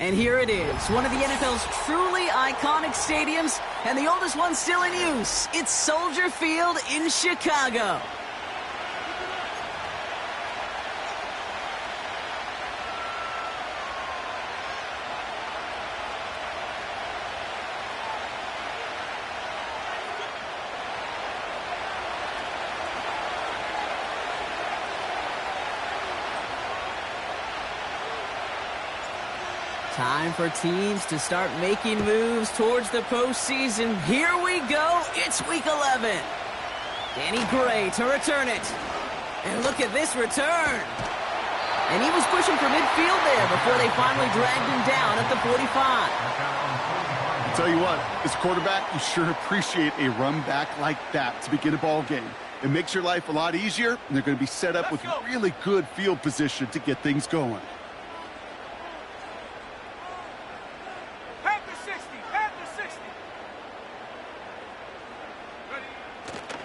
And here it is, one of the NFL's truly iconic stadiums, and the oldest one still in use. It's Soldier Field in Chicago. Time for teams to start making moves towards the postseason. Here we go. It's Week 11. Danny Gray to return it. And look at this return. And he was pushing for midfield there before they finally dragged him down at the 45. I'll tell you what, as a quarterback, you sure appreciate a run back like that to begin a ball game. It makes your life a lot easier, and they're going to be set up with really good field position to get things going.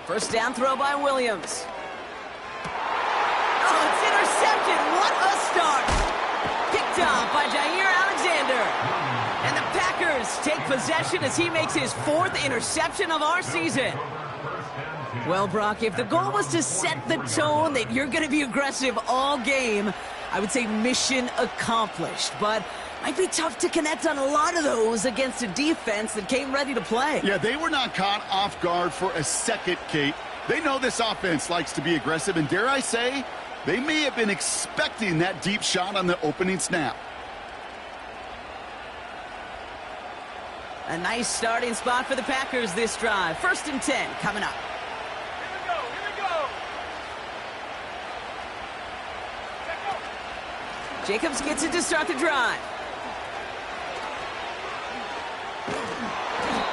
First down throw by Williams. Oh, it's intercepted. What a start. Picked off by Jair Alexander. And the Packers take possession as he makes his 4th interception of our season. Well, Brock, if the goal was to set the tone that you're going to be aggressive all game, I would say mission accomplished. But might be tough to connect on a lot of those against a defense that came ready to play. Yeah, they were not caught off guard for a second, Kate. They know this offense likes to be aggressive, and dare I say, they may have been expecting that deep shot on the opening snap. A nice starting spot for the Packers this drive. 1st and 10 coming up. Here we go. Jacobs gets it to start the drive.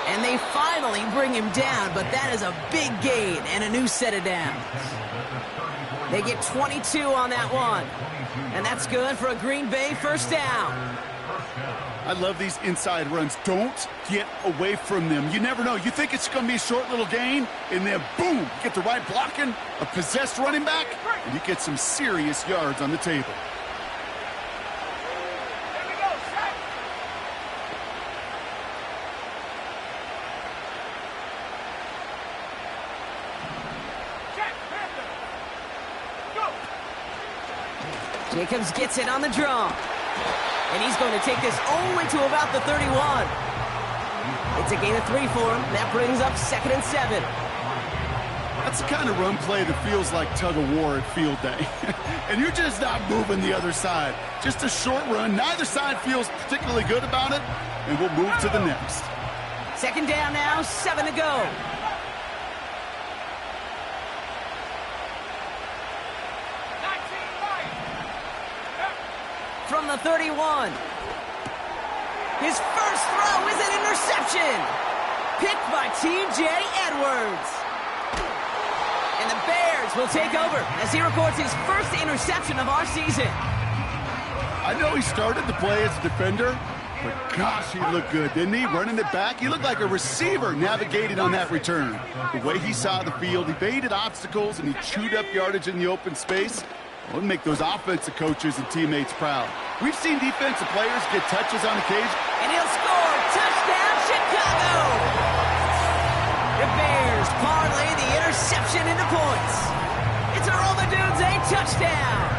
And they finally bring him down, but that is a big gain and a new set of downs. They get 22 on that one. And that's good for a Green Bay first down. I love these inside runs. Don't get away from them. You never know. You think it's going to be a short little gain, and then boom, you get the right blocking, a possessed running back, and you get some serious yards on the table. Jacobs gets it on the draw. And he's going to take this only to about the 31. It's a gain of 3 for him. That brings up 2nd and 7. That's the kind of run play that feels like tug-of-war at field day. And you're just not moving the other side. Just a short run. Neither side feels particularly good about it. And we'll move to the next. 2nd down now, 7 to go. From the 31. His first throw is an interception. Picked by T.J. Edwards. And the Bears will take over as he records his first interception of our season. I know he started the play as a defender, but gosh, he looked good, didn't he? Running it back, he looked like a receiver navigating on that return. The way he saw the field, he evaded obstacles, and he chewed up yardage in the open space. We'll make those offensive coaches and teammates proud. We've seen defensive players get touches on occasion. And he'll score. Touchdown, Chicago! The Bears parlay the interception into points. It's a Romadudes touchdown.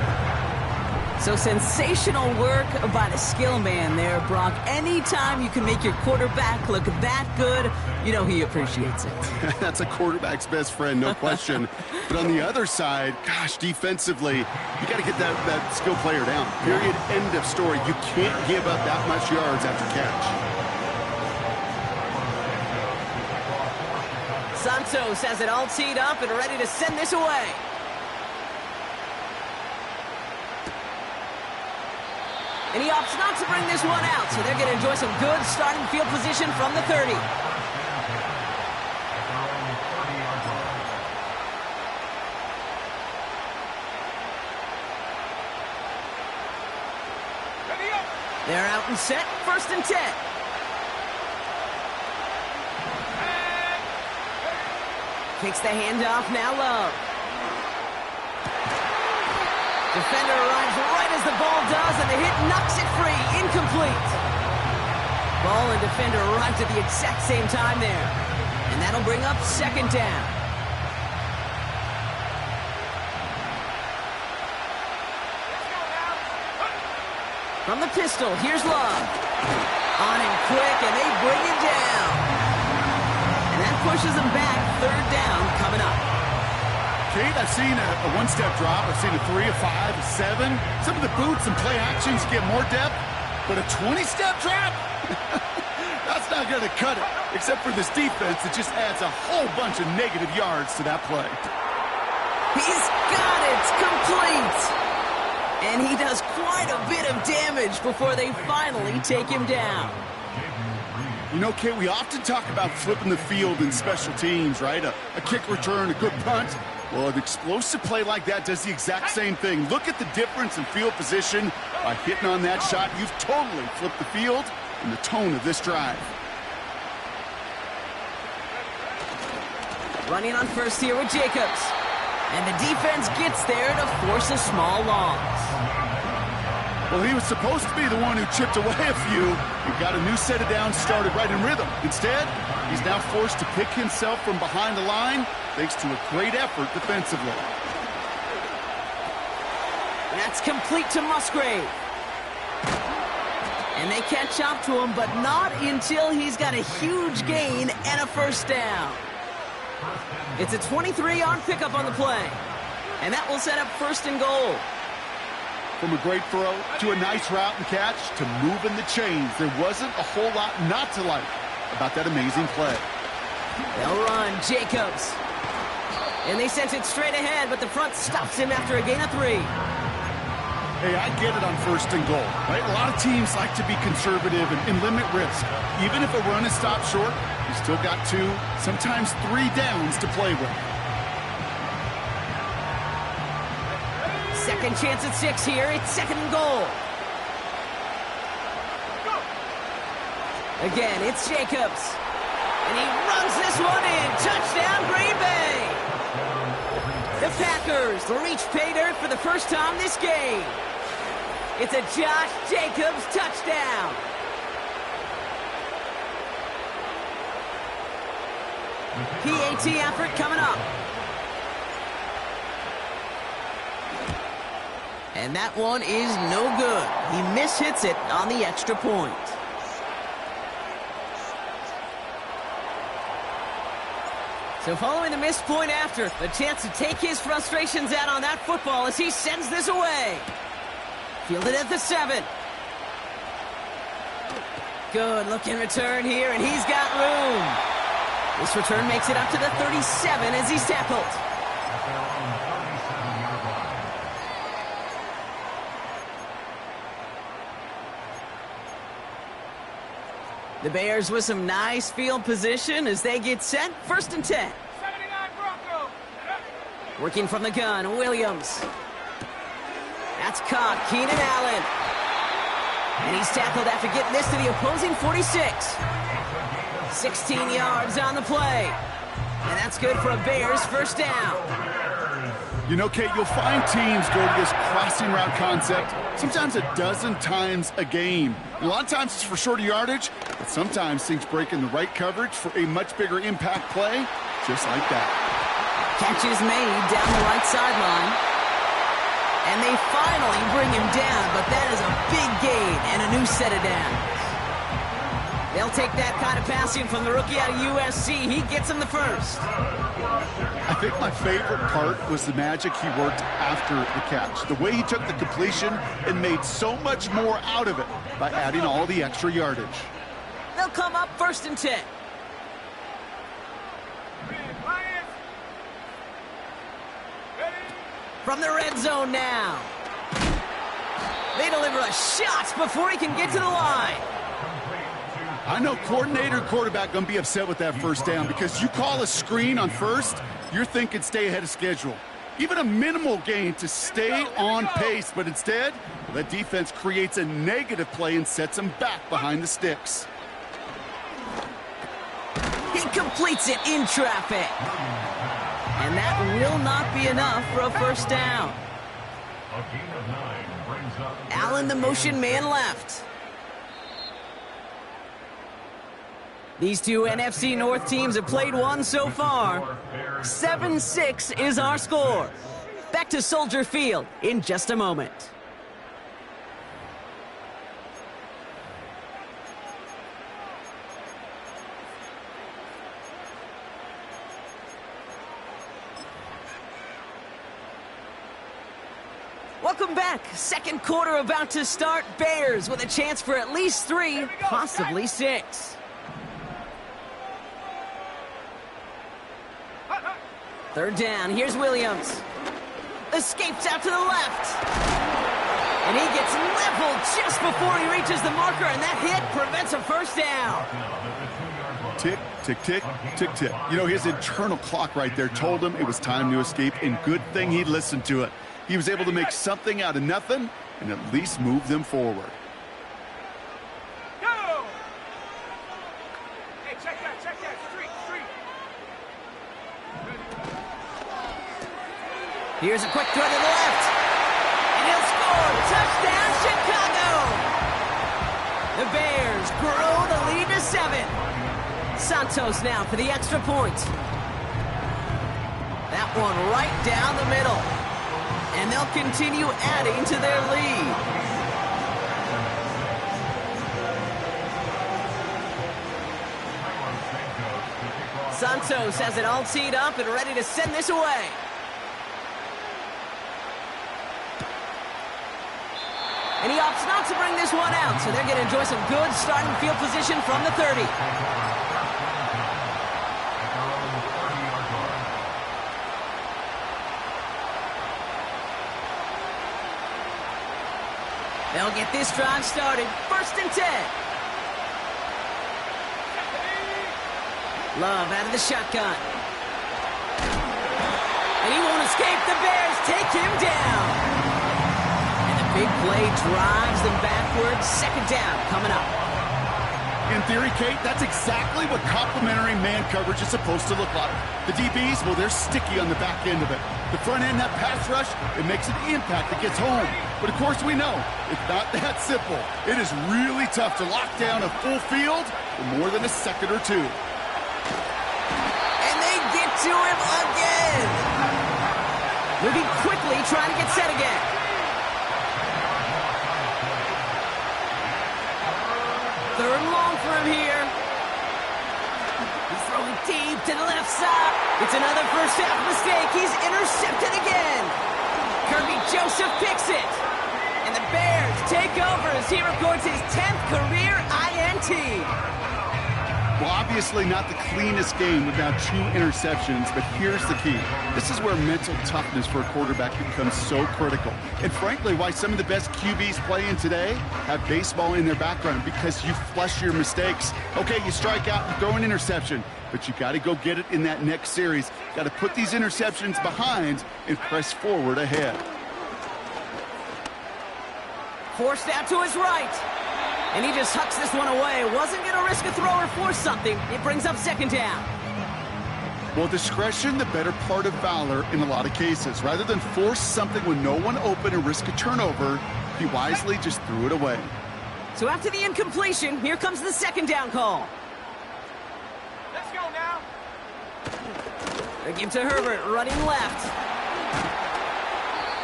So sensational work by the skill man there, Brock. Anytime you can make your quarterback look that good, you know he appreciates it. That's a quarterback's best friend, no question. But on the other side, gosh, defensively, you got to get that skill player down. Period, end of story. You can't give up that much yards after catch. Santos has it all teed up and ready to send this away. And he opts not to bring this one out, so they're going to enjoy some good starting field position from the 30. They're out and set, 1st and 10. Takes the handoff, now Love. Defender arrives right as the ball does, and the hit knocks it free. Incomplete. Ball and defender arrived at the exact same time there. And that'll bring up second down. From the pistol, here's Love. On him quick, and they bring him down. And that pushes him back. Third down coming up. Kate, I've seen a one-step drop. I've seen a 3, a 5, a 7. Some of the boots and play actions get more depth, but a 20-step drop? That's not going to cut it, except for this defense that just adds a whole bunch of negative yards to that play. He's got it complete. And he does quite a bit of damage before they finally take him down. You know, Kate, we often talk about flipping the field in special teams, right? A kick return, a good punt. Well, an explosive play like that does the exact same thing. Look at the difference in field position. By hitting on that shot, you've totally flipped the field and the tone of this drive. Running on first here with Jacobs. And the defense gets there to force a small loss. Well, he was supposed to be the one who chipped away a few. He got a new set of downs started right in rhythm. Instead, he's now forced to pick himself from behind the line thanks to a great effort defensively. That's complete to Musgrave. And they catch up to him, but not until he's got a huge gain and a first down. It's a 23-yard pickup on the play. And that will set up first and goal. From a great throw to a nice route and catch to moving the chains, there wasn't a whole lot not to like about that amazing play. They'll run Jacobs. And they sent it straight ahead, but the front stops him after a gain of 3. Hey, I get it on first and goal, right? A lot of teams like to be conservative and limit risk. Even if a run is stopped short, you still got 2, sometimes 3 downs to play with. Second chance at 6 here. It's second and goal. Again, it's Jacobs. And he runs this one in. Touchdown, Green Bay. The Packers reach pay dirt for the first time this game. It's a Josh Jacobs touchdown. PAT effort coming up. And that one is no good. He mishits it on the extra point. So following the missed point after, the chance to take his frustrations out on that football as he sends this away. Fielded at the 7. Good looking return here, and he's got room. This return makes it up to the 37 as he's tackled. The Bears with some nice field position as they get set. First and 10. 79 Broncos. Working from the gun, Williams. That's caught, Keenan Allen. And he's tackled after getting this to the opposing 46. 16 yards on the play. And that's good for a Bears first down. You know, Kate, you'll find teams go to this crossing route concept sometimes a dozen times a game. And a lot of times it's for shorter yardage, but sometimes things break in the right coverage for a much bigger impact play, just like that. Catch is made down the right sideline. And they finally bring him down, but that is a big gain and a new set of downs. They'll take that kind of passing from the rookie out of USC. He gets him the first. I think my favorite part was the magic he worked after the catch. The way he took the completion and made so much more out of it by adding all the extra yardage. They'll come up first and 10. From the red zone now. They deliver a shot before he can get to the line. I know coordinator and quarterback going to be upset with that first down because you call a screen on first, you're thinking stay ahead of schedule. Even a minimal gain to stay on pace, but instead, the defense creates a negative play and sets them back behind the sticks. He completes it in traffic. And that will not be enough for a first down. Allen, the motion man left. These two NFC North teams have played one so far. 7-6 is our score. Back to Soldier Field in just a moment. Welcome back. Second quarter about to start. Bears with a chance for at least 3, possibly 6. Third down. Here's Williams. Escapes out to the left. And he gets leveled just before he reaches the marker, and that hit prevents a first down. Tick, tick, tick, tick, tick. You know, his internal clock right there told him it was time to escape, and good thing he listened to it. He was able to make something out of nothing and at least move them forward. Go! Hey, check that. Street. Here's a quick throw to the left. And he'll score. Touchdown, Chicago! The Bears grow the lead to 7. Santos now for the extra point. That one right down the middle. And they'll continue adding to their lead. Santos has it all teed up and ready to send this away. And he opts not to bring this one out, so they're going to enjoy some good starting field position from the 30. They'll get this drive started. 1st and 10. Love out of the shotgun. And he won't escape. The Bears take him down. And the big play drives them backwards. 2nd down coming up. In theory, Kate, that's exactly what complementary man coverage is supposed to look like. The DBs, well, they're sticky on the back end of it. The front end, that pass rush, it makes an impact that gets home. But of course we know, it's not that simple. It is really tough to lock down a full field for more than a second or two. And they get to him again. Moving quickly, trying to get set again. Third and long for him here. He's throwing deep to the left side. It's another first half mistake. He's intercepted again. Kirby Joseph picks it. And the Bears take over as he records his 10th career INT. Well, obviously not the cleanest game without 2 interceptions, but here's the key. This is where mental toughness for a quarterback becomes so critical. And frankly, why some of the best QBs playing today have baseball in their background, because you flush your mistakes. Okay, you strike out, you throw an interception, but you got to go get it in that next series. Got to put these interceptions behind and press forward ahead. Forced out to his right. And he just hucks this one away. Wasn't going to risk a throw or force something. It brings up 2nd down. Well, discretion, the better part of valor in a lot of cases. Rather than force something when no one open and risk a turnover, he wisely just threw it away. So after the incompletion, here comes the 2nd down call. Let's go now. They give to Herbert, running left.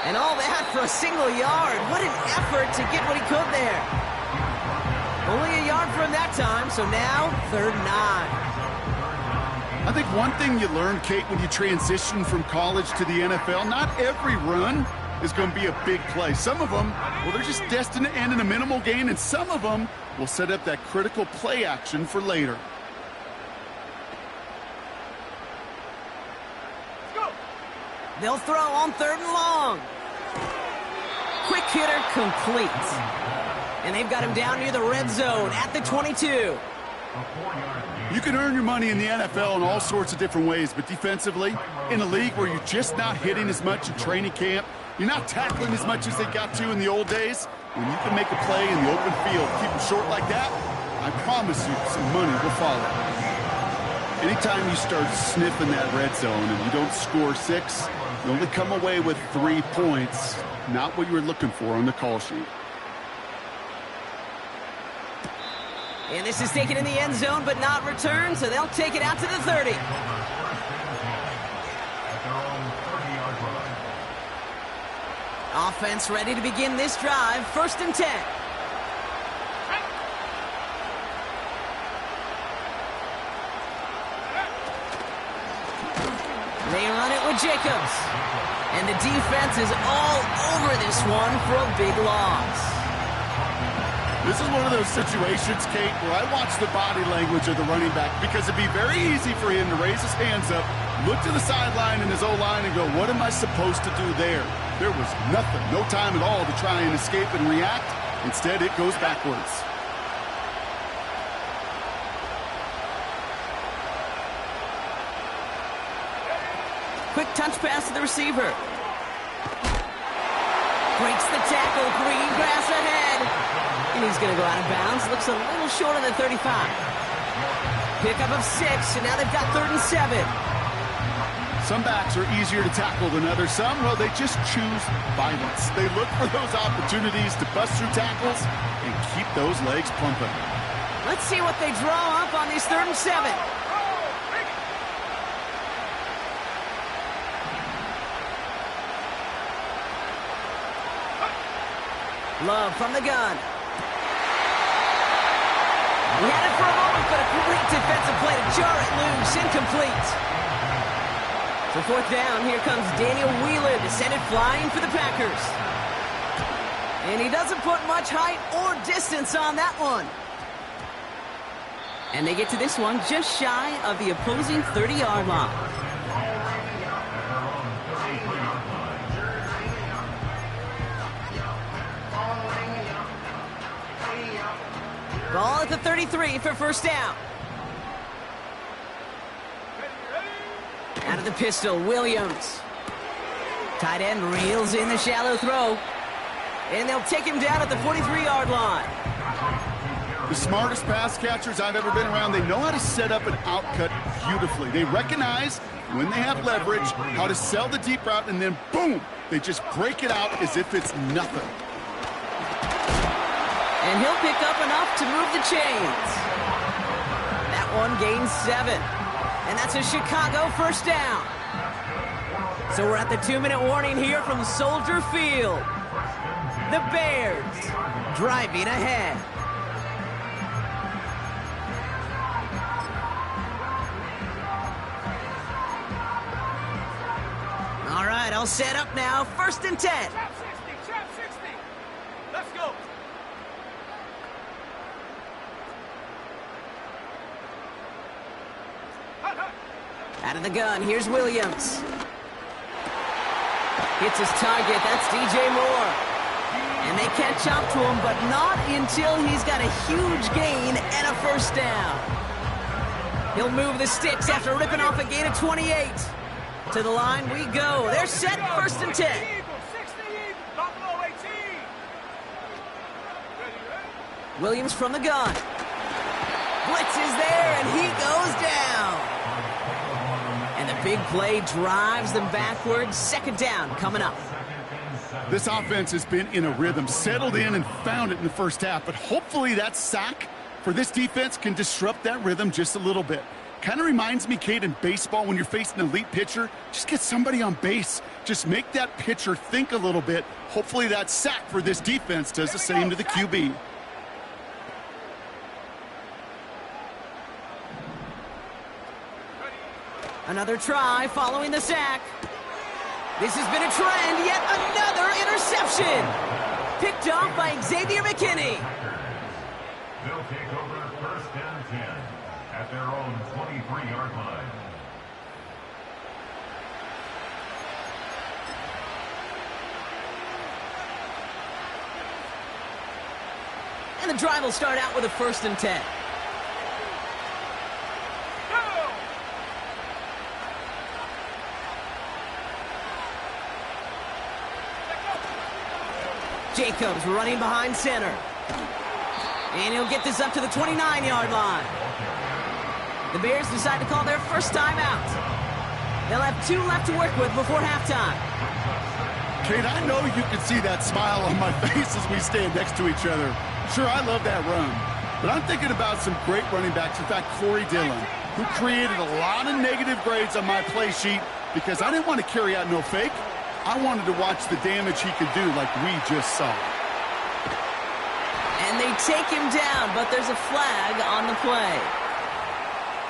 And all that for a single yard. What an effort to get what he could there. Only a yard for him that time, so now 3rd and 9. I think one thing you learn, Kate, when you transition from college to the NFL, not every run is going to be a big play. Some of them, well, they're just destined to end in a minimal gain, and some of them will set up that critical play action for later. Go! They'll throw on 3rd and long. Quick hitter complete. And they've got him down near the red zone at the 22. You can earn your money in the NFL in all sorts of different ways, but defensively, in a league where you're just not hitting as much in training camp, you're not tackling as much as they got to in the old days, when you can make a play in the open field, keep them short like that, I promise you some money will follow. Anytime you start sniffing that red zone and you don't score 6, you only come away with 3 points, not what you were looking for on the call sheet. And this is taken in the end zone, but not returned, so they'll take it out to the 30. Offense ready to begin this drive. 1st and 10. They run it with Jacobs. And the defense is all over this one for a big loss. This is one of those situations, Kate, where I watch the body language of the running back because it'd be very easy for him to raise his hands up, look to the sideline in his O-line and go, what am I supposed to do there? There was nothing, no time at all to try and escape and react. Instead, it goes backwards. Quick touch pass to the receiver. Breaks the tackle, green grass ahead. And he's going to go out of bounds. Looks a little short of the 35. Pickup of 6, and now they've got 3rd and 7. Some backs are easier to tackle than others. Some, well, they just choose violence. They look for those opportunities to bust through tackles and keep those legs pumping. Let's see what they draw up on these 3rd and 7. Love from the gun. He had it for a moment, but a complete defensive play to jar it loose. Incomplete. So 4th down, here comes Daniel Whelan to send it flying for the Packers. And he doesn't put much height or distance on that one. And they get to this one just shy of the opposing 30-yard line. Ball at the 33 for 1st down. Out of the pistol, Williams. Tight end reels in the shallow throw. And they'll take him down at the 43-yard line. The smartest pass catchers I've ever been around, they know how to set up an outcut beautifully. They recognize when they have leverage, how to sell the deep route, and then boom, they just break it out as if it's nothing. And he'll pick up enough to move the chains. That one gains 7. And that's a Chicago 1st down. So we're at the 2-minute warning here from Soldier Field. The Bears driving ahead. All right, all set up now. 1st and 10. Trap 60, trap 60. Let's go. Out of the gun, here's Williams. Hits his target, that's DJ Moore. And they catch up to him, but not until he's got a huge gain and a 1st down. He'll move the sticks after ripping off a gain of 28. To the line we go. They're set, 1st and 10. Williams from the gun. Blitz is there, and he goes down. And the big play drives them backwards. 2nd down coming up. This offense has been in a rhythm, settled in and found it in the 1st half. But hopefully that sack for this defense can disrupt that rhythm just a little bit. Kind of reminds me, Kate, in baseball when you're facing an elite pitcher, just get somebody on base. Just make that pitcher think a little bit. Hopefully that sack for this defense does the same to the QB. Another try following the sack. This has been a trend, yet another interception. Picked off by Xavier McKinney. They'll take over 1st and 10 at their own 23-yard line. And the drive will start out with a 1st and 10. Jacobs running behind center. And he'll get this up to the 29-yard line. The Bears decide to call their 1st timeout. They'll have 2 left to work with before halftime. Kate, I know you can see that smile on my face as we stand next to each other. Sure, I love that run. But I'm thinking about some great running backs. In fact, Corey Dillon, who created a lot of negative grades on my play sheet because I didn't want to carry out no fake. I wanted to watch the damage he could do like we just saw. And they take him down, but there's a flag on the play.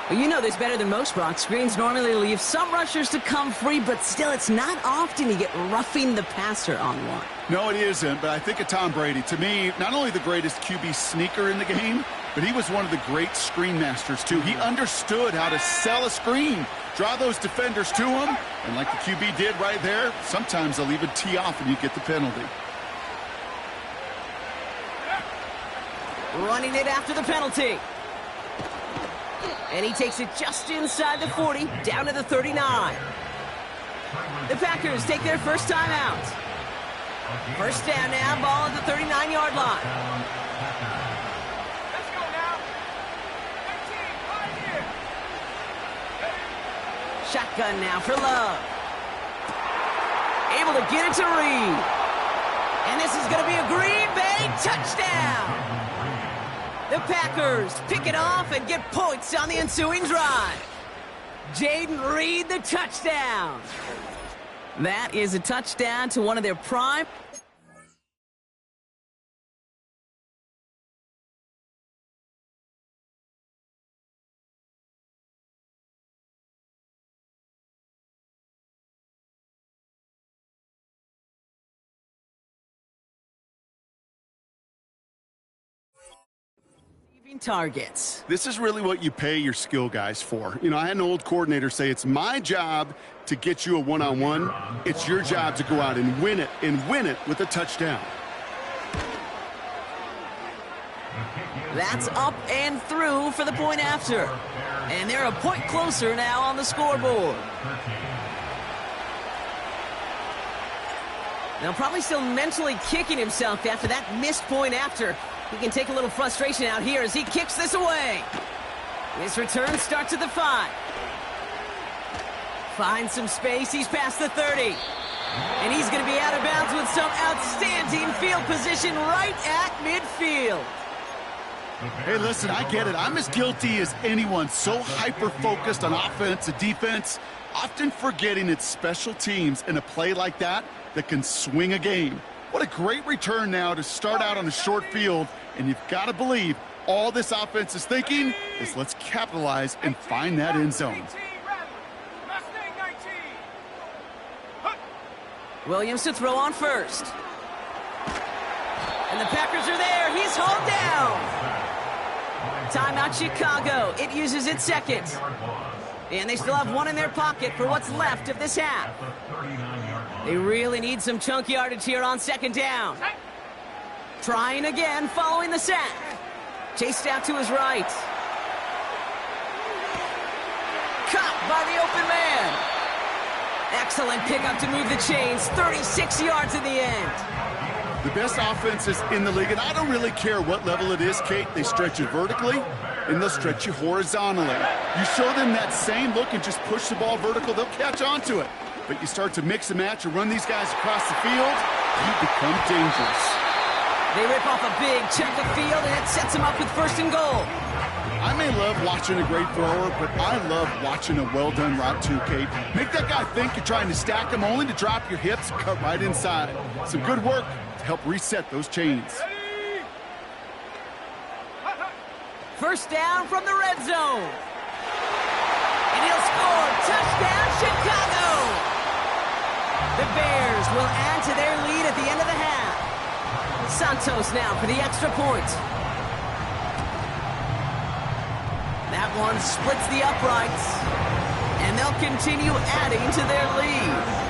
Well, you know this better than most, Brock. Screens normally leave some rushers to come free, but still, it's not often you get roughing the passer on one. No, it isn't, but I think of Tom Brady. To me, not only the greatest QB sneaker in the game, but he was one of the great screen masters, too. He understood how to sell a screen, draw those defenders to him, and like the QB did right there, sometimes they'll even tee off and you get the penalty. Running it after the penalty. And he takes it just inside the 40, down to the 39. The Packers take their first time out. First down now, ball at the 39-yard line. Let's go now. 19, right here. Shotgun now for Love. Able to get it to Reed. And this is going to be a Green Bay touchdown. The Packers pick it off and get points on the ensuing drive. Jaden Reed, the touchdown. That is a touchdown to one of their prime. Targets. This is really what you pay your skill guys for. You know, I had an old coordinator say it's my job to get you a one-on-one. It's your job to go out and win it with a touchdown. That's up and through for the point after. And they're a point closer now on the scoreboard. Now probably still mentally kicking himself after that missed point after. He can take a little frustration out here as he kicks this away. His return starts at the 5. Finds some space. He's past the 30. And he's going to be out of bounds with some outstanding field position right at midfield. Hey, listen, I get it. I'm as guilty as anyone. So hyper-focused on offense and defense, often forgetting it's special teams in a play like that can swing a game. What a great return now to start out on a short field, and you've got to believe all this offense is thinking is let's capitalize and find that end zone. Williams to throw on first. And the Packers are there. He's hauled down. Timeout Chicago. It uses its second. And they still have one in their pocket for what's left of this half. They really need some chunk yardage here on second down. Trying again following the sack. Chased out to his right. Caught by the open man. Excellent pickup to move the chains. 36 yards in the end. The best offenses in the league, and I don't really care what level it is, Kate. They stretch you vertically, and they'll stretch you horizontally. You show them that same look and just push the ball vertical, they'll catch on to it. But you start to mix and match and run these guys across the field, you become dangerous. They rip off a big chunk of field, and it sets them up with first and goal. I may love watching a great thrower, but I love watching a well-done route too, Kate. Make that guy think you're trying to stack him only to drop your hips, cut right inside. Some good work to help reset those chains. First down from the red zone. And he'll score. Touchdown, Chicago! The Bears will add to their lead at the end of the half. Santos now for the extra point. That one splits the uprights. And they'll continue adding to their lead.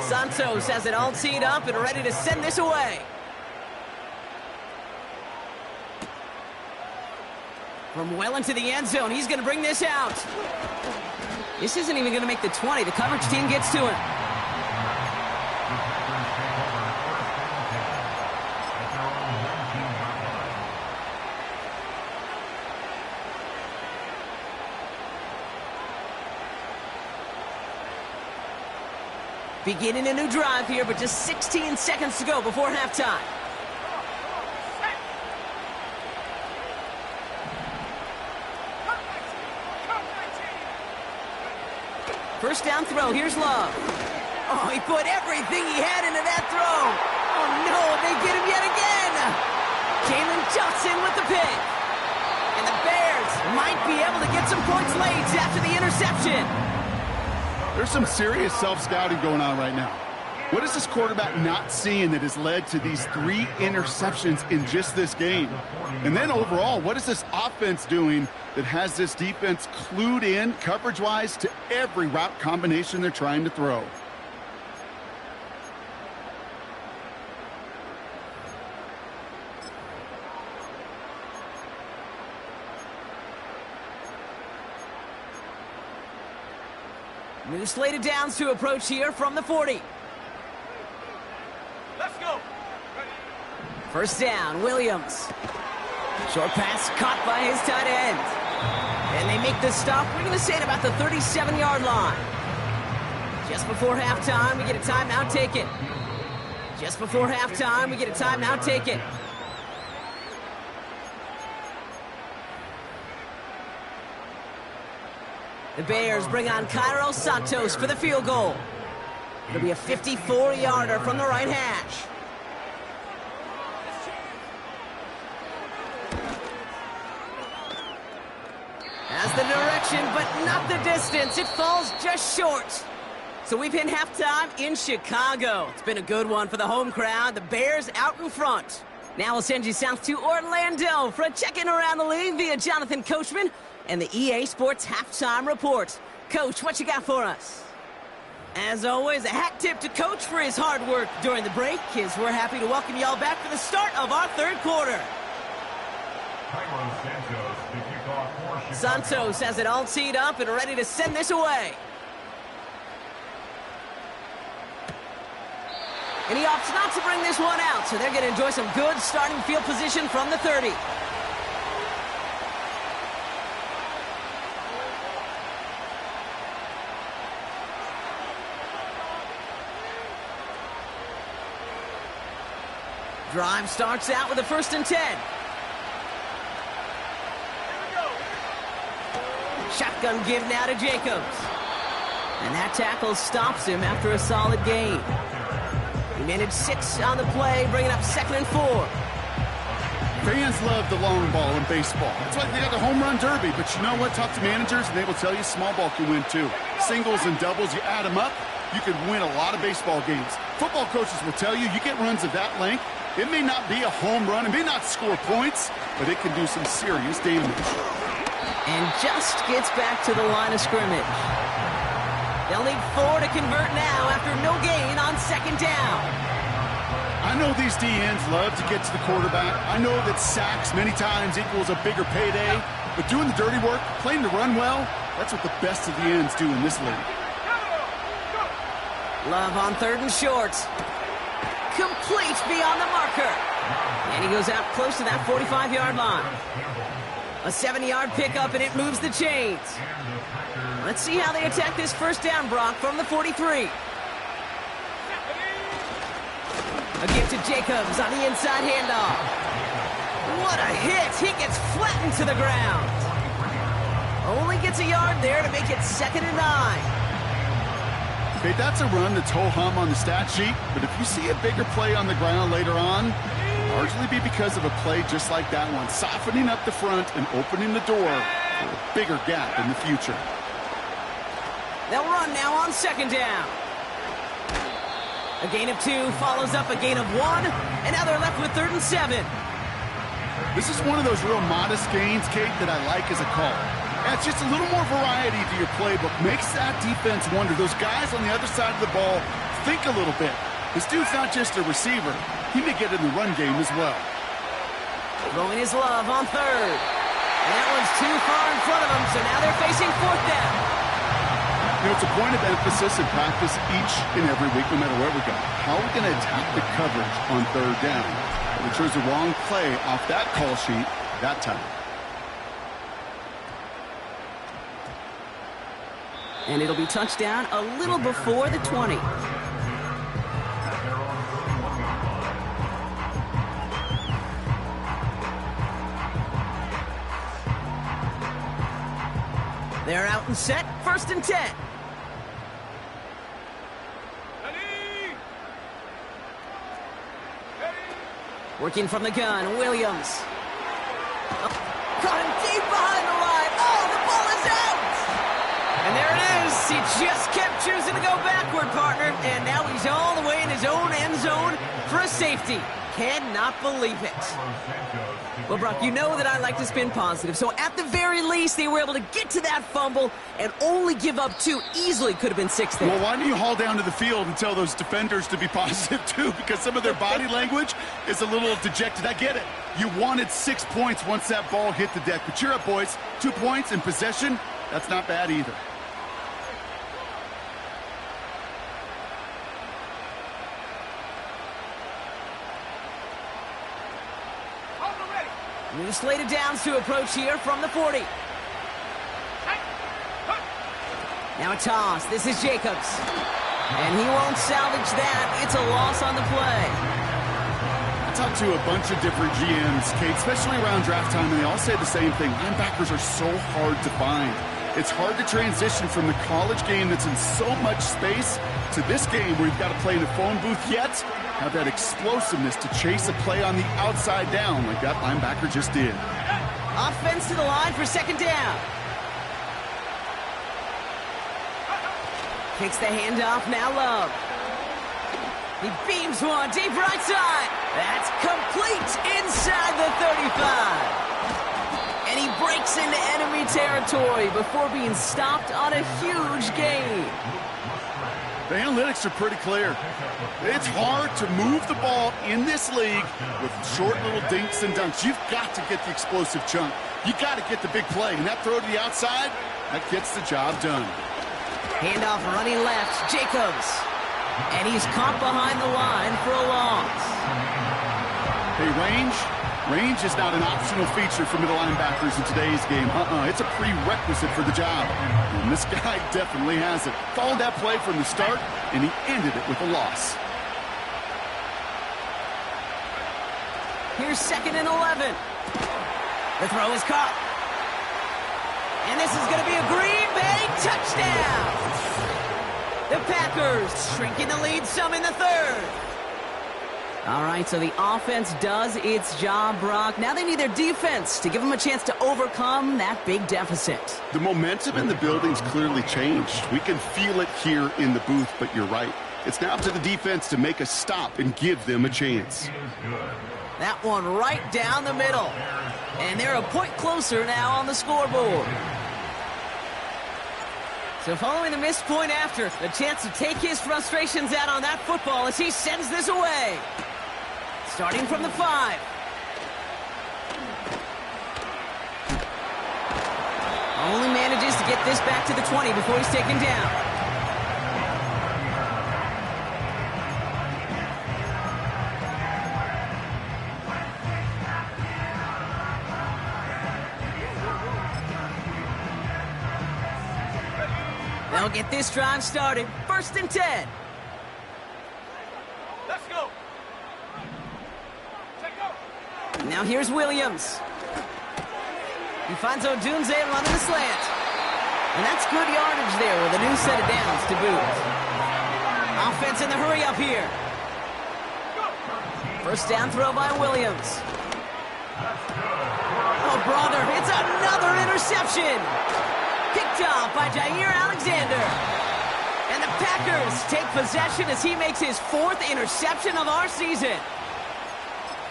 Santos has it all teed up and ready to send this away. From well into the end zone, he's going to bring this out. This isn't even going to make the 20. The coverage team gets to him. Beginning a new drive here, but just 16 seconds to go before halftime. First down throw, here's Love. Oh, he put everything he had into that throw. Oh, no, they get him yet again. Jalen Johnson with the pick. And the Bears might be able to get some points late after the interception. There's some serious self-scouting going on right now. What is this quarterback not seeing that has led to these 3 interceptions in just this game? And then overall, what is this offense doing that has this defense clued in coverage-wise to every route combination they're trying to throw? New slate of downs to approach here from the 40. Let's go. First down, Williams. Short pass caught by his tight end. And they make the stop, we're going to say, at about the 37-yard line. Just before halftime, we get a timeout taken. Just before halftime, we get a timeout taken. The Bears bring on Cairo Santos for the field goal. It'll be a 54-yarder from the right hash. Has the direction, but not the distance. It falls just short. So we've hit halftime in Chicago. It's been a good one for the home crowd. The Bears out in front. Now we'll send you south to Orlando for a check-in around the league via Jonathan Coachman and the EA Sports Halftime Report. Coach, what you got for us? As always, a hat tip to Coach for his hard work during the break, as we're happy to welcome y'all back for the start of our third quarter. Santos has it all teed up and ready to send this away. And he opts not to bring this one out, so they're going to enjoy some good starting field position from the 30. Drive starts out with a 1st and 10. Shotgun give now to Jacobs. And that tackle stops him after a solid gain. He managed 6 on the play, bringing up 2nd and 4. Fans love the long ball in baseball. That's why they got the home run derby. But you know what? Talk to managers, and they will tell you small ball can win too. Singles and doubles, you add them up, you can win a lot of baseball games. Football coaches will tell you get runs of that length. It may not be a home run, it may not score points, but it can do some serious damage. And just gets back to the line of scrimmage. They'll need 4 to convert now after no gain on 2nd down. I know these DNs love to get to the quarterback. I know that sacks many times equals a bigger payday, but doing the dirty work, playing to run well, that's what the best of the ends do in this league. Love on 3rd and short. Complete beyond the marker. And he goes out close to that 45-yard line. A 70-yard pickup, and it moves the chains. Let's see how they attack this 1st down, Brock, from the 43. A give to Jacobs on the inside handoff. What a hit. He gets flattened to the ground. Only gets a yard there to make it 2nd and 9. Okay, that's a run that's ho-hum on the stat sheet, but if you see a bigger play on the ground later on, largely be because of a play just like that one, softening up the front and opening the door for a bigger gap in the future. They'll run now on 2nd down. A gain of 2 follows up a gain of 1, and now they're left with 3rd and 7. This is one of those real modest gains, Kate, that I like as a call. It's just a little more variety to your playbook. Makes that defense wonder. Those guys on the other side of the ball think a little bit. This dude's not just a receiver. He may get in the run game as well. Throwing his Love on 3rd. And that one's too far in front of him, so now they're facing 4th down. You know, it's a point of emphasis in practice each and every week, no matter where we go. How are we going to attack the coverage on 3rd down? We chose the wrong play off that call sheet that time. And it'll be touchdown a little before the 20. They're out and set, 1st and 10. Ready? Working from the gun, Williams. Oh, caught him deep behind the line. Oh, the ball is out! And there it is. He just kept choosing to go backward, partner. And now he's all the way in his own end zone for a safety. Cannot believe it. Well, Brock, you know that I like to spin positive. So at the very least, they were able to get to that fumble and only give up 2. Easily could have been 6 there. Well, why don't you haul down to the field and tell those defenders to be positive, too? Because some of their body language is a little dejected. I get it. You wanted 6 points once that ball hit the deck. But cheer up, boys. 2 points in possession, that's not bad either. New slated downs to approach here from the 40. Now a toss. This is Jacobs. And he won't salvage that. It's a loss on the play. I talked to a bunch of different GMs, Kate, especially around draft time, and they all say the same thing. Linebackers are so hard to find. It's hard to transition from the college game that's in so much space to this game where you've got to play in a phone booth, yet have that explosiveness to chase a play on the outside down like that linebacker just did. Offense to the line for 2nd down. Takes the handoff, now Love. He beams one deep right side. That's complete inside the 35. And he breaks into enemy territory before being stopped on a huge gain. The analytics are pretty clear. It's hard to move the ball in this league with short little dinks and dunks. You've got to get the explosive chunk. You've got to get the big play. And that throw to the outside, that gets the job done. Handoff running left, Jacobs. And he's caught behind the line for a loss. Hey, range is not an optional feature for middle linebackers in today's game. It's a prerequisite for the job. And this guy definitely has it. Followed that play from the start, and he ended it with a loss. Here's 2nd and 11. The throw is caught. And this is going to be a Green Bay touchdown. The Packers shrinking the lead some in the 3rd. All right, so the offense does its job, Brock. Now they need their defense to give them a chance to overcome that big deficit. The momentum in the building's clearly changed. We can feel it here in the booth, but you're right. It's now up to the defense to make a stop and give them a chance. That one right down the middle. And they're a point closer now on the scoreboard. So following the missed point after, the chance to take his frustrations out on that football as he sends this away. Starting from the 5. Only manages to get this back to the 20 before he's taken down. They'll get this drive started. 1st and 10. Let's go. Now here's Williams. He finds Odunze running the slant. And that's good yardage there with a new set of downs to boot. Offense in the hurry up here. 1st down throw by Williams. Oh, brother, it's another interception. Picked off by Jair Alexander. And the Packers take possession as he makes his 4th interception of our season.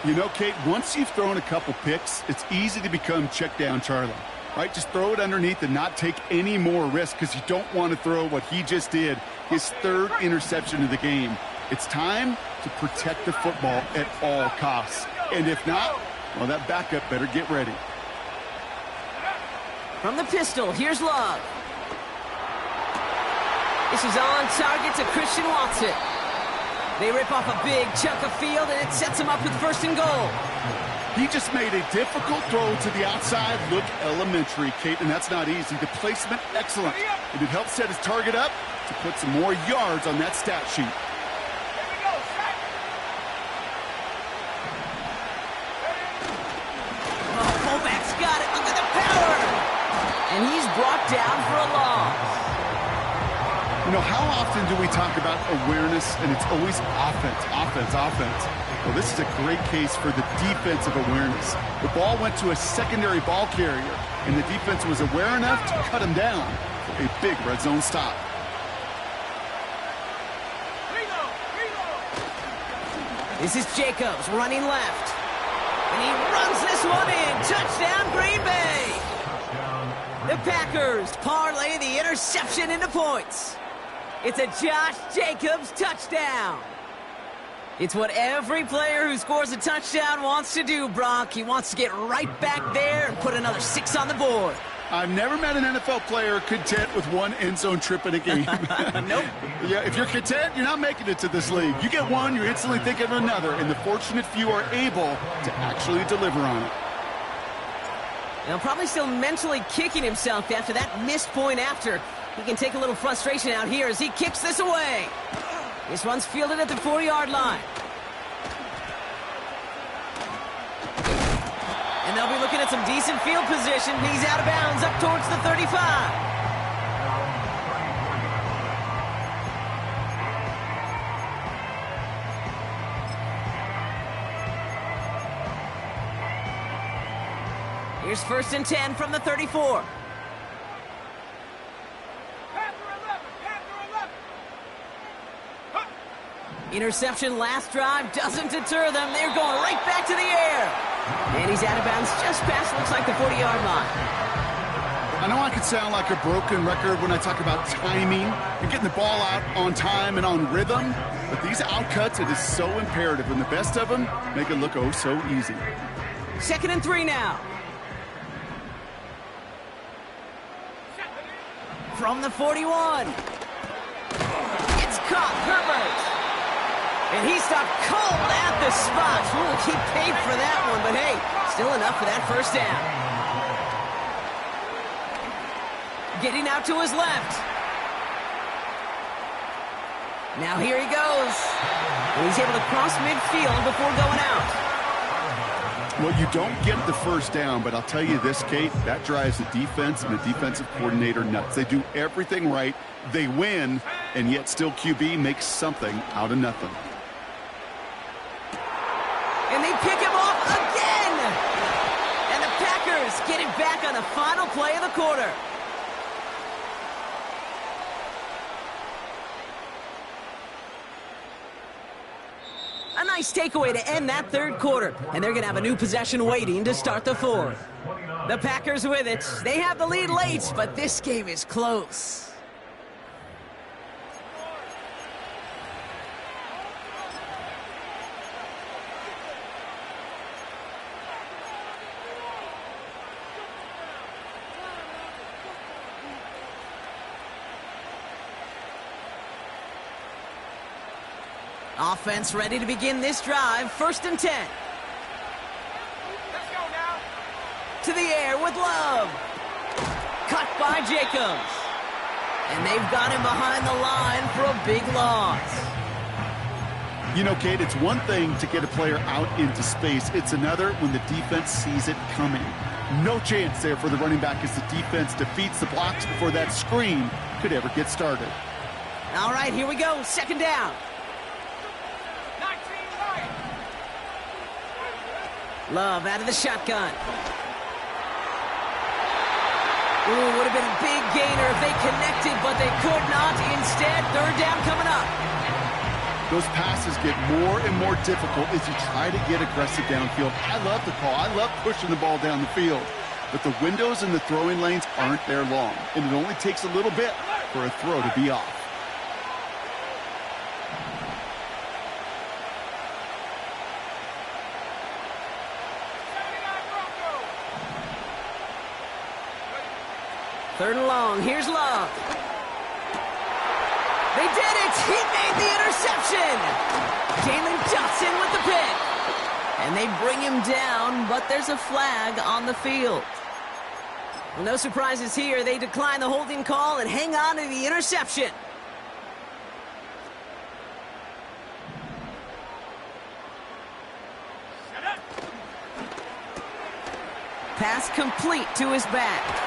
You know, Kate, once you've thrown a couple picks, it's easy to become check down Charlie. Right? Just throw it underneath and not take any more risk because you don't want to throw what he just did, his 3rd interception of the game. It's time to protect the football at all costs. And if not, well, that backup better get ready. From the pistol, here's Love. This is on target to Christian Watson. They rip off a big chunk of field, and it sets him up with 1st and goal. He just made a difficult throw to the outside look elementary, Kate, and that's not easy. The placement, excellent. And it helped set his target up to put some more yards on that stat sheet. Oh, fullback's got it. Look at the power. And he's brought down for a loss. You know, how often do we talk about awareness, and it's always offense, offense, offense? Well, this is a great case for the defensive awareness. The ball went to a secondary ball carrier, and the defense was aware enough to cut him down for a big red zone stop. This is Jacobs running left. And he runs this one in. Touchdown, Green Bay. The Packers parlay the interception into points. It's a Josh Jacobs touchdown. It's what every player who scores a touchdown wants to do, Brock. He wants to get right back there and put another 6 on the board. I've never met an NFL player content with one end zone trip in a game. Nope. Yeah, if you're content, you're not making it to this league. You get one, you're instantly thinking of another, and the fortunate few are able to actually deliver on it. Now, probably still mentally kicking himself after that missed point after. He can take a little frustration out here as he kicks this away. This one's fielded at the 4-yard line. And they'll be looking at some decent field position. He's out of bounds up towards the 35. Here's 1st and 10 from the 34. Interception last drive doesn't deter them. They're going right back to the air. And he's out of bounds just past, looks like, the 40-yard line. I know I could sound like a broken record when I talk about timing and getting the ball out on time and on rhythm, but these outcuts, it is so imperative, and the best of them make it look oh so easy. 2nd and 3 now. From the 41. It's caught, Herbert. And he stopped cold at the spot. Ooh, he paid for that one, but hey, still enough for that 1st down. Getting out to his left. Now here he goes. And he's able to cross midfield before going out. Well, you don't get the 1st down, but I'll tell you this, Kate, that drives the defense and the defensive coordinator nuts. They do everything right. They win, and yet still QB makes something out of nothing. And they pick him off again! And the Packers get it back on the final play of the quarter. A nice takeaway to end that 3rd quarter. And they're going to have a new possession waiting to start the 4th. The Packers with it. They have the lead late, but this game is close. Offense ready to begin this drive. 1st and 10. Let's go now. To the air with Love. Cut by Jacobs. And they've got him behind the line for a big loss. You know, Kate, it's one thing to get a player out into space. It's another when the defense sees it coming. No chance there for the running back as the defense defeats the blocks before that screen could ever get started. All right, here we go. 2nd down. Love out of the shotgun. Ooh, would have been a big gainer if they connected, but they could not. Instead, 3rd down coming up. Those passes get more and more difficult as you try to get aggressive downfield. I love the call. I love pushing the ball down the field. But the windows in the throwing lanes aren't there long, and it only takes a little bit for a throw to be off. Third and long. Here's Love. They did it! He made the interception! Jalen Johnson with the pick. And they bring him down, but there's a flag on the field. Well, no surprises here. They decline the holding call and hang on to the interception. Pass complete to his back.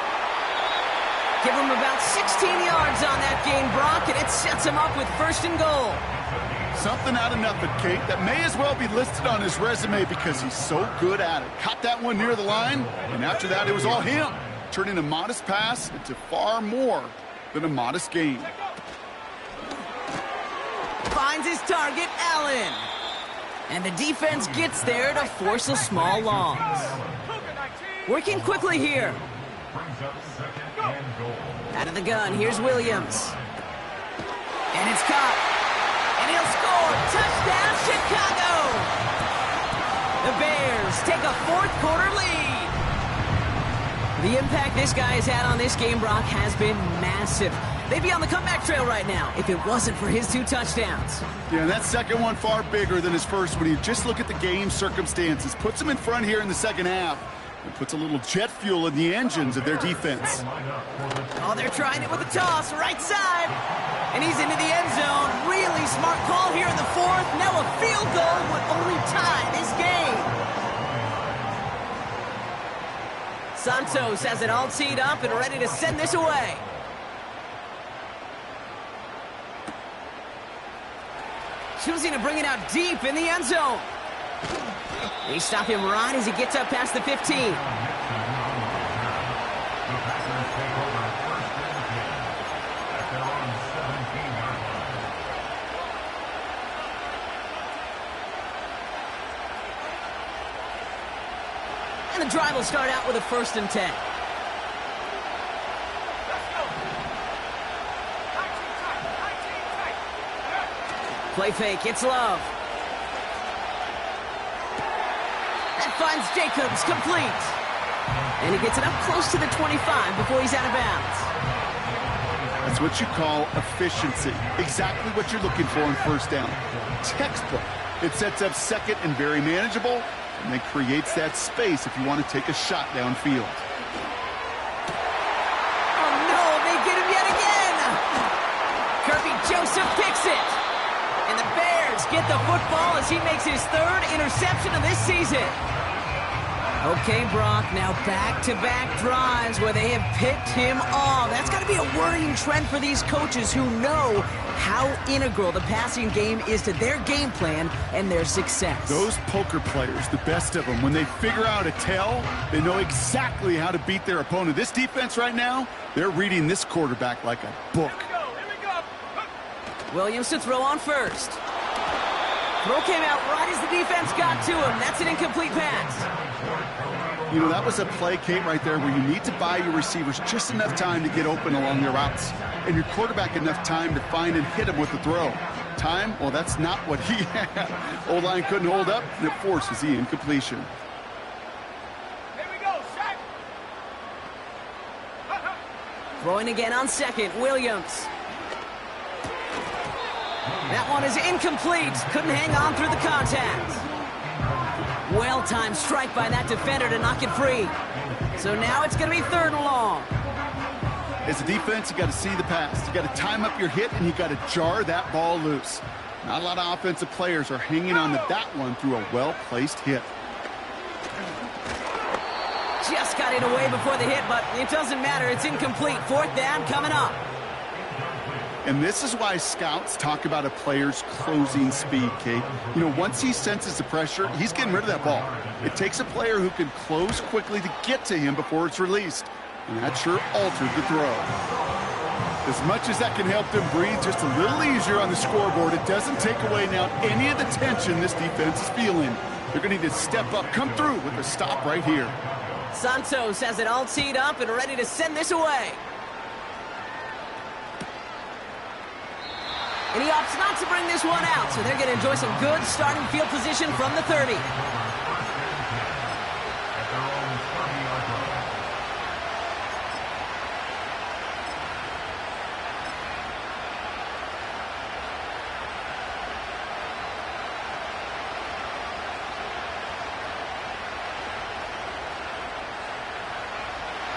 Give him about 16 yards on that gain, Brock, and it sets him up with 1st and goal. Something out of nothing, Kate, that may as well be listed on his resume because he's so good at it. Caught that one near the line, and after that, it was all him, turning a modest pass into far more than a modest gain. Finds his target, Allen. And the defense gets there to force a small loss. Working quickly here. Out of the gun, here's Williams. And it's caught. And he'll score. Touchdown, Chicago! The Bears take a 4th quarter lead. The impact this guy has had on this game, Brock, has been massive. They'd be on the comeback trail right now if it wasn't for his 2 touchdowns. Yeah, that second one far bigger than his first one. You just look at the game circumstances. Puts him in front here in the second half. And puts a little jet fuel in the engines of their defense. Oh, they're trying it with a toss, right side. And he's into the end zone. Really smart call here in the 4th. Now a field goal would only tie this game. Santos has it all teed up and ready to send this away. Choosing to bring it out deep in the end zone. They stop him right as he gets up past the 15. And the drive will start out with a 1st and 10. Play fake, it's Love. That finds Jacobs, complete. And he gets it up close to the 25 before he's out of bounds. That's what you call efficiency. Exactly what you're looking for on 1st down. Textbook. It sets up 2nd and very manageable, and then creates that space if you want to take a shot downfield. Oh no, they get him yet again! Kirby Joseph picks it! And the Bears get the football as he makes his 3rd interception of this season. Okay, Brock, now back-to-back drives where they have picked him off. That's got to be a worrying trend for these coaches who know how integral the passing game is to their game plan and their success. Those poker players, the best of them, when they figure out a tell, they know exactly how to beat their opponent. This defense right now, they're reading this quarterback like a book. Williams to throw on 1st. Throw came out right as the defense got to him. That's an incomplete pass. You know, that was a play, Kate, right there where you need to buy your receivers just enough time to get open along their routes. And your quarterback enough time to find and hit him with the throw. Time? Well, that's not what he had. O-line couldn't hold up, and it forces the incompletion. Here we go, set. Throwing again on 2nd, Williams. That one is incomplete. Couldn't hang on through the contact. Well-timed strike by that defender to knock it free. So now it's going to be 3rd and long. As a defense, you got to see the pass. You got to time up your hit, and you got to jar that ball loose. Not a lot of offensive players are hanging on to that one through a well-placed hit. Just got it away before the hit, but it doesn't matter. It's incomplete. 4th down coming up. And this is why scouts talk about a player's closing speed, Kate. You know, once he senses the pressure, he's getting rid of that ball. It takes a player who can close quickly to get to him before it's released. And that sure altered the throw. As much as that can help them breathe just a little easier on the scoreboard, it doesn't take away now any of the tension this defense is feeling. They're going to need to step up, come through with a stop right here. Santos has it all teed up and ready to send this away. And he opts not to bring this one out, so they're going to enjoy some good starting field position from the 30.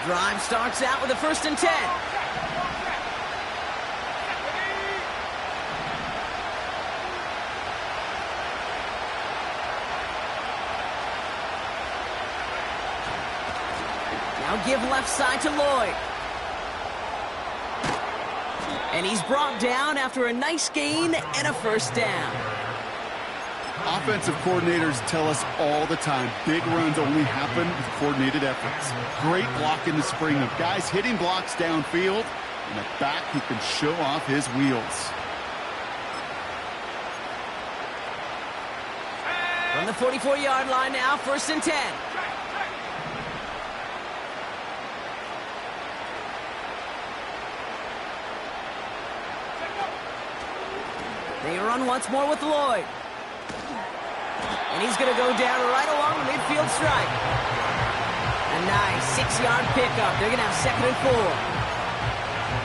Drive starts out with a 1st and 10. Now give left side to Lloyd. And he's brought down after a nice gain and a first down. Offensive coordinators tell us all the time, big runs only happen with coordinated efforts. Great block in the spring of guys hitting blocks downfield, and a back who can show off his wheels. From the 44-yard line now, 1st and 10. They run once more with Lloyd. And he's going to go down right along the midfield stripe. A nice 6-yard pickup. They're going to have 2nd and 4.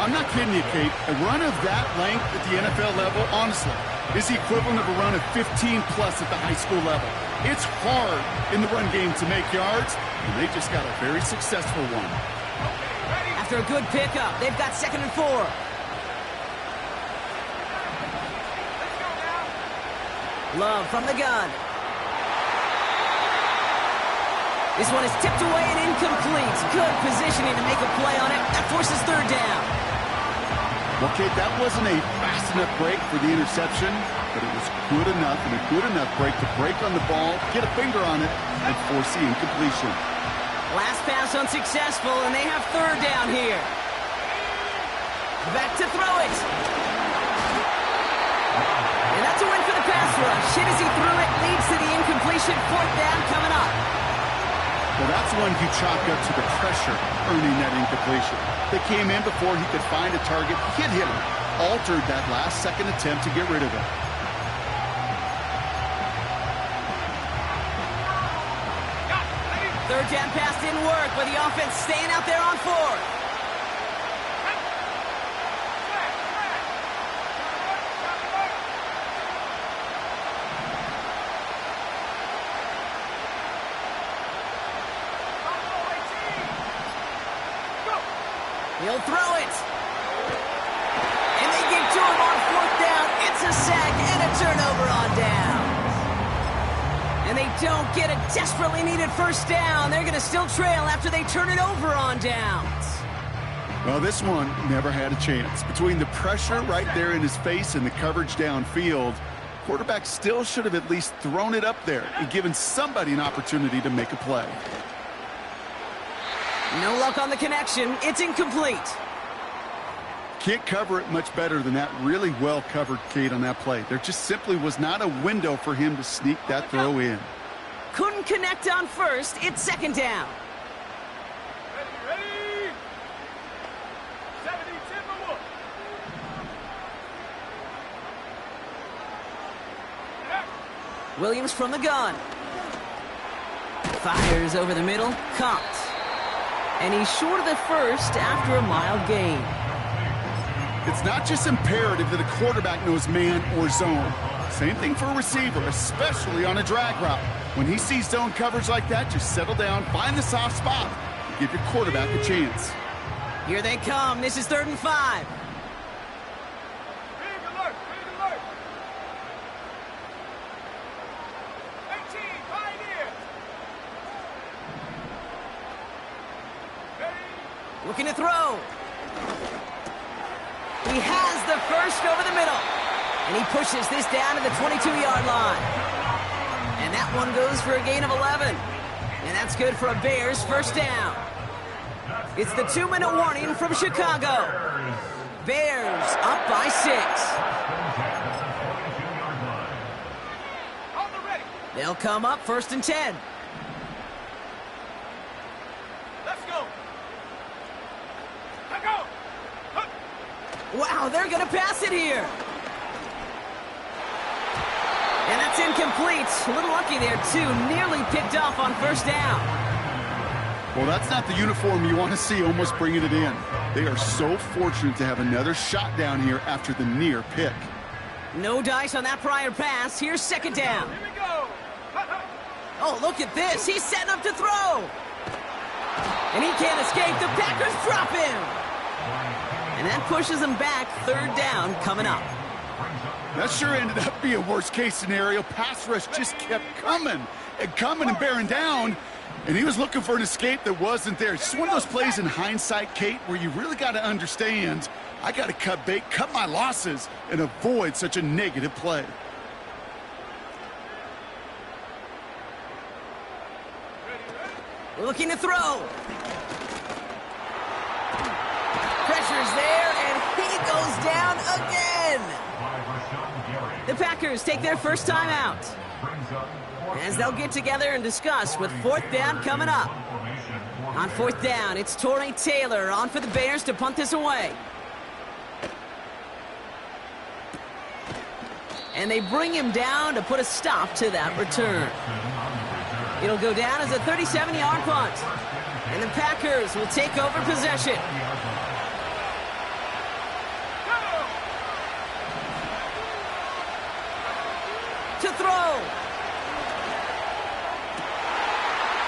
I'm not kidding you, Kate. A run of that length at the NFL level, honestly, is the equivalent of a run of 15-plus at the high school level. It's hard in the run game to make yards, and they just got a very successful one. After a good pickup, they've got 2nd and 4. Love from the gun. This one is tipped away and incomplete. Good positioning to make a play on it. That forces 3rd down. Well, Kate, that wasn't a fast enough break for the interception, but it was good enough and a good enough break to break on the ball, get a finger on it, and force the incompletion. Last pass unsuccessful, and they have 3rd down here. Back to throw it. And that's a win for the pass rush. Hit as he threw it, leads to the incompletion. 4th down coming up. Well, that's one you chalk up to the pressure earning that incompletion. They came in before he could find a target, hit him, altered that last second attempt to get rid of it. Third down pass didn't work, but the offense staying out there on 4th. He'll throw it. And they get to him on 4th down. It's a sack and a turnover on downs. And they don't get a desperately needed first down. They're going to still trail after they turn it over on downs. Well, this one never had a chance. Between the pressure right there in his face and the coverage downfield, quarterback still should have at least thrown it up there and given somebody an opportunity to make a play. No luck on the connection. It's incomplete. Can't cover it much better than that. Really well covered, Kate, on that play. There just simply was not a window for him to sneak that throw in. Couldn't connect on 1st. It's 2nd down. Ready? 70, Timberwolf. Williams from the gun. Fires over the middle. Caught. And he's short of the 1st after a mild gain. It's not just imperative that a quarterback knows man or zone. Same thing for a receiver, especially on a drag route. When he sees zone coverage like that, just settle down, find the soft spot, and give your quarterback a chance. Here they come. This is 3rd and 5. Big alert, big alert. 18, Pioneer. Looking to throw. He has the 1st over the middle. And he pushes this down to the 22-yard line. And that one goes for a gain of 11. And that's good for a Bears 1st down. It's the 2-minute warning from Chicago. Bears up by 6. On the ready. They'll come up 1st and 10. Let's go. Let go. Wow, they're going to pass it here. And that's incomplete. A little lucky there, too. Nearly picked off on 1st down. Well, that's not the uniform you want to see almost bringing it in. They are so fortunate to have another shot down here after the near pick. No dice on that prior pass. Here's 2nd down. Here we go. Oh, look at this. He's setting up to throw. And he can't escape. The Packers drop him. And that pushes him back. 3rd down coming up. That sure ended up being a worst-case scenario. Pass rush just kept coming and bearing down. And he was looking for an escape that wasn't there. It's just one of those plays in hindsight, Kate, where you really got to understand I got to cut bait, cut my losses, and avoid such a negative play. Looking to throw. Pressure's there, and he goes down again. The Packers take their first time out, as they'll get together and discuss with fourth down coming up. On fourth down, it's Tory Taylor on for the Bears to punt this away. And they bring him down to put a stop to that return. It'll go down as a 37-yard punt. And the Packers will take over possession. To throw.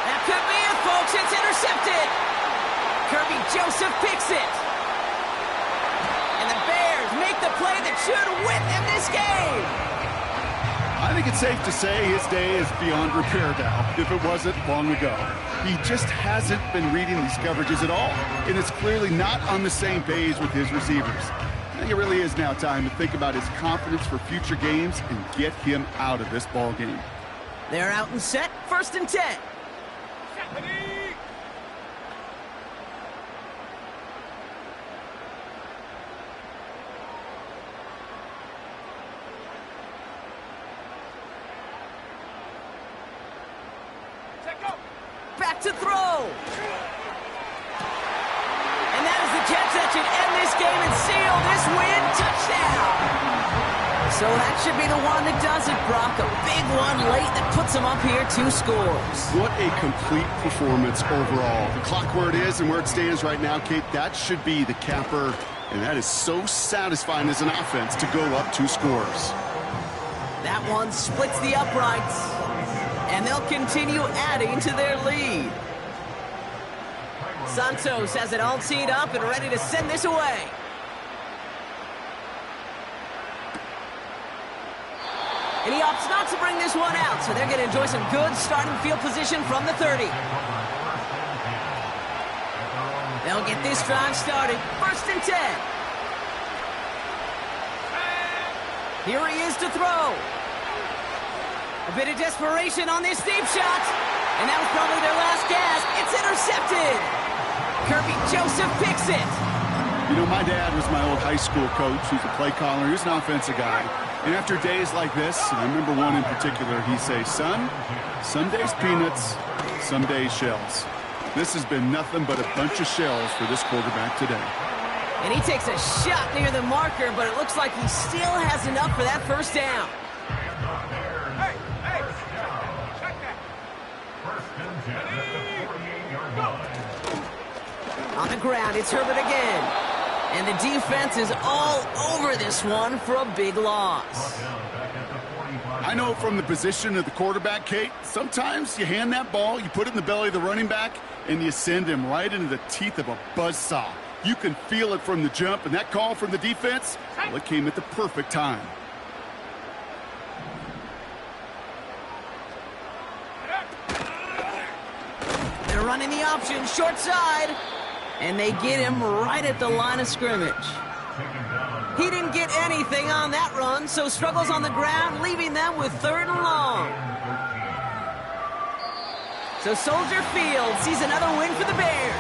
That could be it, folks. It's intercepted. Kirby Joseph picks it. And the Bears make the play that should win them this game. I think it's safe to say his day is beyond repair now, if it wasn't long ago. He just hasn't been reading these coverages at all, and it's clearly not on the same page with his receivers. I think it really is now time to think about his confidence for future games and get him out of this ball game. They're out and set, 1st and 10. Back to throw. And that is the catch that should end this game and seal this win. Touchdown. So that should be the one that does it, Brock. A big one late that puts them up here 2 scores. What a complete performance overall. The clock where it is and where it stands right now, Kate, that should be the capper. And that is so satisfying as an offense to go up 2 scores. That one splits the uprights. And they'll continue adding to their lead. Santos has it all teed up and ready to send this away. And he opts not to bring this one out, so they're going to enjoy some good starting field position from the 30. They'll get this drive started. 1st and 10. Here he is to throw. A bit of desperation on this deep shot. And that was probably their last gasp. It's intercepted. Kirby Joseph picks it. You know, my dad was my old high school coach. He's a play caller. He was an offensive guy. And after days like this, and I remember one in particular, he'd say, son, some days peanuts, some days shells. This has been nothing but a bunch of shells for this quarterback today. And he takes a shot near the marker, but it looks like he still has enough for that first down. On the ground, it's Herbert again. And the defense is all over this one for a big loss. I know from the position of the quarterback, Kate, sometimes you hand that ball, you put it in the belly of the running back, and you send him right into the teeth of a buzzsaw. You can feel it from the jump, and that call from the defense, well, it came at the perfect time. They're running the option, short side. And they get him right at the line of scrimmage. He didn't get anything on that run, so struggles on the ground, leaving them with 3rd and long. So Soldier Field sees another win for the Bears.